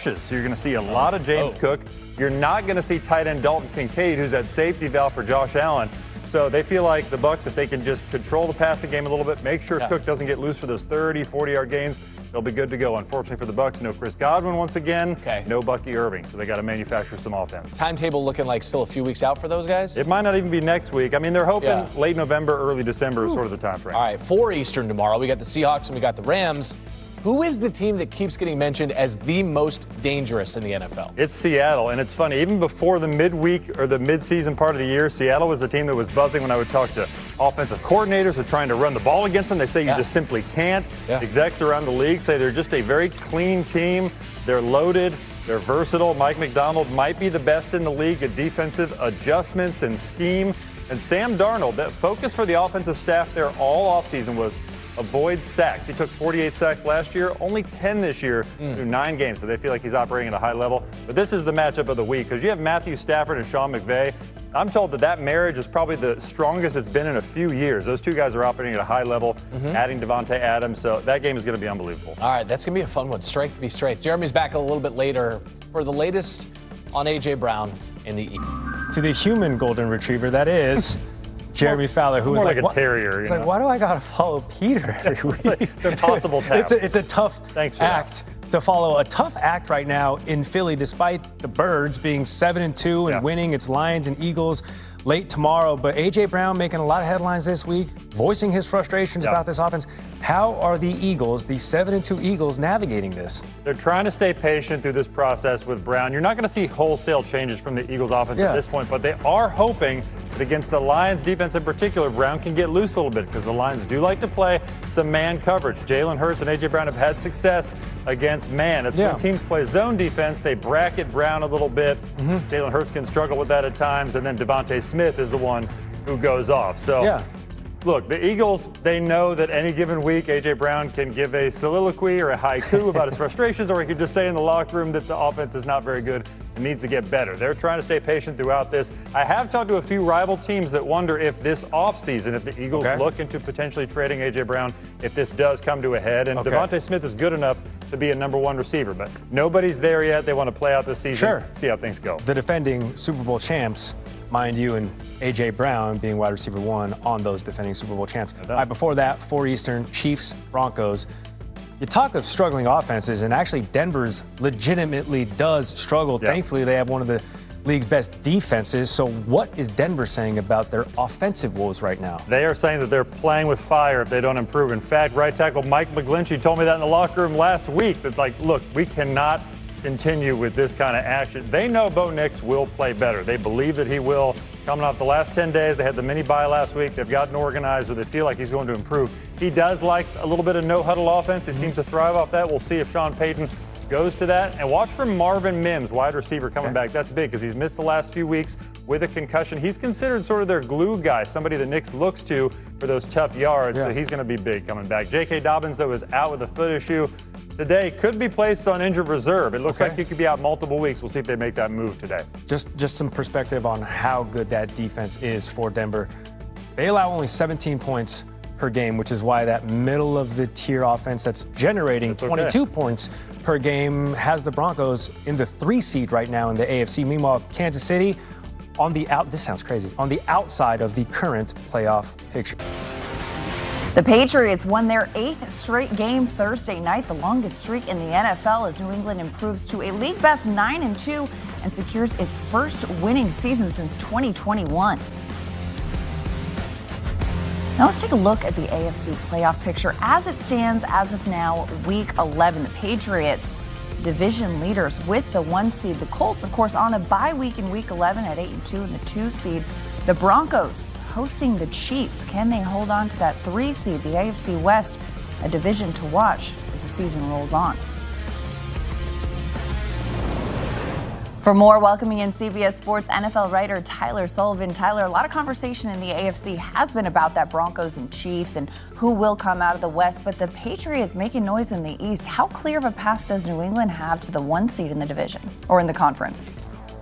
So you're going to see a lot of James Cook. You're not going to see tight end Dalton Kincaid, who's at safety valve for Josh Allen. So they feel like the Bucs, if they can just control the passing game a little bit, make sure Cook doesn't get loose for those 30, 40-yard gains, they'll be good to go. Unfortunately for the Bucs, no Chris Godwin once again, no Bucky Irving. So they got to manufacture some offense. Timetable looking like still a few weeks out for those guys? It might not even be next week. I mean, they're hoping late November, early December is sort of the time frame. All right, 4 Eastern tomorrow. We got the Seahawks and we got the Rams. Who is the team that keeps getting mentioned as the most dangerous in the NFL? It's Seattle, and it's funny. Even before the midweek or the midseason part of the year, Seattle was the team that was buzzing when I would talk to offensive coordinators who are trying to run the ball against them. They say you just simply can't. Execs around the league say they're just a very clean team. They're loaded. They're versatile. Mike McDonald might be the best in the league at defensive adjustments and scheme. And Sam Darnold, that focus for the offensive staff there all offseason was avoid sacks. He took 48 sacks last year, only 10 this year through 9 games, so they feel like he's operating at a high level. But this is the matchup of the week because you have Matthew Stafford and Sean McVay. I'm told that marriage is probably the strongest it's been in a few years. Those two guys are operating at a high level, adding Devontae Adams, so that game is going to be unbelievable. All right, that's going to be a fun one, strength v. strength. Jeremy's back a little bit later for the latest on A.J. Brown in the Eagles. To the human golden retriiever, that is Jeremy Fowler, who was like a terrier. It's like, why do I got to follow Peter every week? It's an impossible task. It's a tough act to follow. A tough act right now in Philly, despite the Birds being 7-2 and winning. It's Lions and Eagles late tomorrow. But A.J. Brown making a lot of headlines this week, voicing his frustrations about this offense. How are the Eagles, the 7-2 Eagles, navigating this? They're trying to stay patient through this process with Brown. You're not going to see wholesale changes from the Eagles offense at this point, but they are hoping that against the Lions defense in particular, Brown can get loose a little bit because the Lions do like to play some man coverage. Jalen Hurts and A.J. Brown have had success against man. It's when teams play zone defense, they bracket Brown a little bit. Jalen Hurts can struggle with that at times, and then Devontae Smith is the one who goes off. So, look, the Eagles, they know that any given week, A.J. Brown can give a soliloquy or a haiku about his frustrations, or he could just say in the locker room that the offense is not very good and needs to get better. They're trying to stay patient throughout this. I have talked to a few rival teams that wonder if this offseason, if the Eagles look into potentially trading A.J. Brown, if this does come to a head. And Devontae Smith is good enough to be a number 1 receiver, but nobody's there yet. They want to play out this season, see how things go. The defending Super Bowl champs, mind you, and A.J. Brown being wide receiver 1 on those defending Super Bowl champs. All right, before that, 4 Eastern, Chiefs, Broncos. You talk of struggling offenses, and actually Denver's legitimately does struggle. Thankfully, they have one of the league's best defenses. So what is Denver saying about their offensive woes right now? They are saying that they're playing with fire if they don't improve. In fact, right tackle Mike McGlinchey told me that in the locker room last week. That, like, look, we cannot continue with this kind of action. They know Bo Nix will play better. They believe that he will. Coming off the last 10 days, they had the mini bye last week. They've gotten organized, but they feel like he's going to improve. He does like a little bit of no-huddle offense. He seems to thrive off that. We'll see if Sean Payton goes to that. And watch for Marvin Mims, wide receiver, coming back. That's big because he's missed the last few weeks with a concussion. He's considered sort of their glue guy, somebody that Nix looks to for those tough yards. So he's going to be big coming back. J.K. Dobbins, though, is out with a foot issue today, could be placed on injured reserve. It looks like he could be out multiple weeks. We'll see if they make that move today. Just some perspective on how good that defense is for Denver. They allow only 17 points per game, which is why that middle of the tier offense that's generating 22 points per game has the Broncos in the 3 seed right now in the AFC. Meanwhile, Kansas City on the this sounds crazy, on the outside of the current playoff picture. The Patriots won their 8th straight game Thursday night, the longest streak in the NFL, as New England improves to a league best 9-2 and secures its first winning season since 2021. Now let's take a look at the AFC playoff picture as it stands as of now, week 11. The Patriots, division leaders with the 1 seed. The Colts, of course, on a bye week in week 11 at 8-2 and the 2 seed. The Broncos hosting the Chiefs. Can they hold on to that 3 seed? The AFC West, a division to watch as the season rolls on. For more, welcoming in CBS Sports NFL writer Tyler Sullivan. Tyler, a lot of conversation in the AFC has been about that Broncos and Chiefs and who will come out of the West, but the Patriots making noise in the East. How clear of a path does New England have to the 1 seed in the division or in the conference?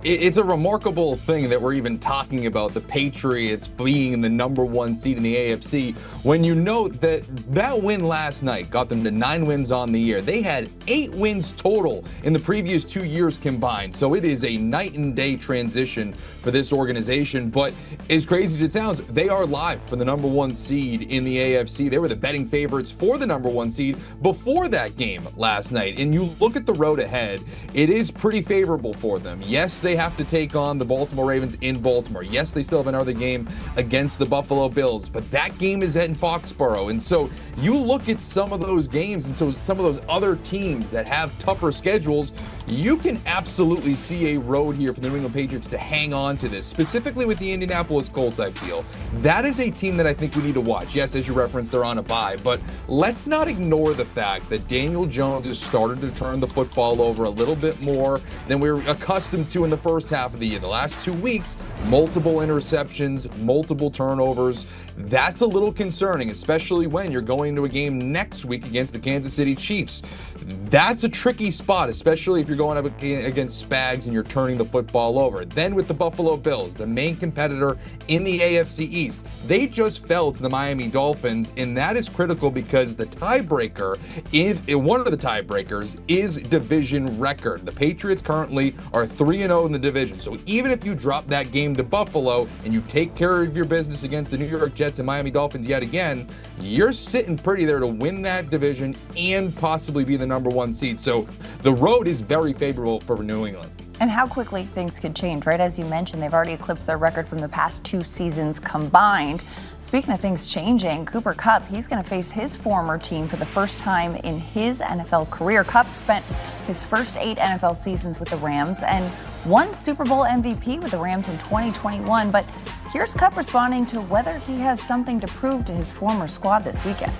It's a remarkable thing that we're even talking about the Patriots being the #1 seed in the AFC when you note that that win last night got them to 9 wins on the year. They had 8 wins total in the previous 2 years combined. So it is a night and day transition for this organization. But as crazy as it sounds, they are live for the #1 seed in the AFC. They were the betting favorites for the #1 seed before that game last night. And you look at the road ahead, it is pretty favorable for them. Yes, they have to take on the Baltimore Ravens in Baltimore. Yes, they still have another game against the Buffalo Bills, but that game is in Foxborough. And so you look at some of those games and so some of those other teams that have tougher schedules, you can absolutely see a road here for the New England Patriots to hang on to this, specifically with the Indianapolis Colts, I feel. That is a team that I think we need to watch. Yes, as you referenced, they're on a bye, but let's not ignore the fact that Daniel Jones has started to turn the football over a little bit more than we were accustomed to in the first half of the year. The last 2 weeks, multiple interceptions, multiple turnovers. That's a little concerning, especially when you're going to a game next week against the Kansas City Chiefs. That's a tricky spot, especially if you're going up against Spags and you're turning the football over. Then with the Buffalo Bills, the main competitor in the AFC East, they just fell to the Miami Dolphins, and that is critical because the tiebreaker, one of the tiebreakers, is division record. The Patriots currently are 3-0 in the division, so even if you drop that game to Buffalo and you take care of your business against the New York Jets and Miami Dolphins yet again, you're sitting pretty there to win that division and possibly be the #1 seed. So the road is very favorable for New England. And how quickly things could change, right? As you mentioned, they've already eclipsed their record from the past 2 seasons combined. Speaking of things changing, Cooper Kupp, he's going to face his former team for the first time in his NFL career. Kupp spent his first 8 NFL seasons with the Rams and won Super Bowl MVP with the Rams in 2021. But here's Kupp responding to whether he has something to prove to his former squad this weekend.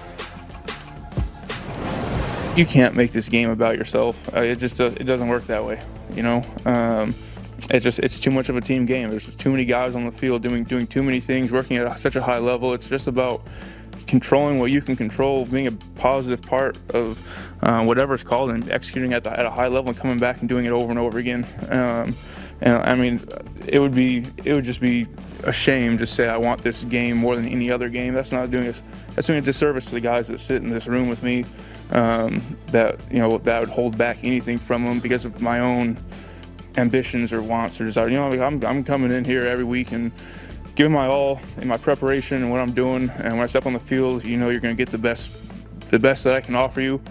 You can't make this game about yourself. It doesn't work that way. You know, it's too much of a team game. There's just too many guys on the field doing too many things, working at such a high level. It's just about controlling what you can control, being a positive part of whatever it's called, and executing at a high level and coming back and doing it over and over again. And I mean, it would just be a shame to say I want this game more than any other game. That's doing a disservice to the guys that sit in this room with me. That would hold back anything from them because of my own ambitions or wants or desire. I'm coming in here every week and giving my all in my preparation and what I'm doing. And when I step on the field, you're going to get the best that I can offer you,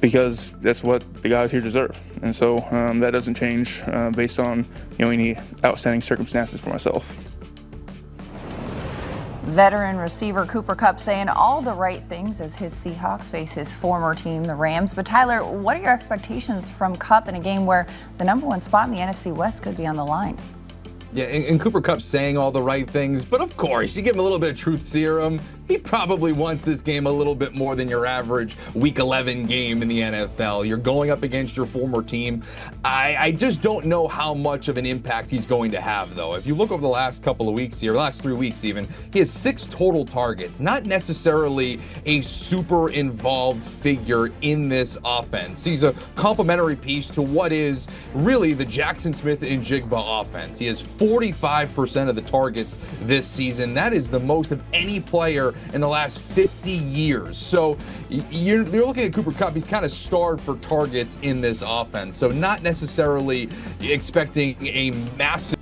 because that's what the guys here deserve. And so that doesn't change based on any outstanding circumstances for myself. Veteran receiver Cooper Kupp saying all the right things as his Seahawks face his former team, the Rams. But Tyler, what are your expectations from Kupp in a game where the #1 spot in the NFC West could be on the line? Yeah, and Cooper Kupp saying all the right things, but of course, you give him a little bit of truth serum. He probably wants this game a little bit more than your average Week 11 game in the NFL. You're going up against your former team. I just don't know how much of an impact he's going to have, though. If you look over the last couple of weeks here, last 3 weeks even, he has 6 total targets. Not necessarily a super involved figure in this offense. He's a complementary piece to what is really the Jackson Smith and Jigba offense. He has 45% of the targets this season. That is the most of any player in the last 50 years. So you're looking at Cooper Kupp. He's kind of starved for targets in this offense. So not necessarily expecting a massive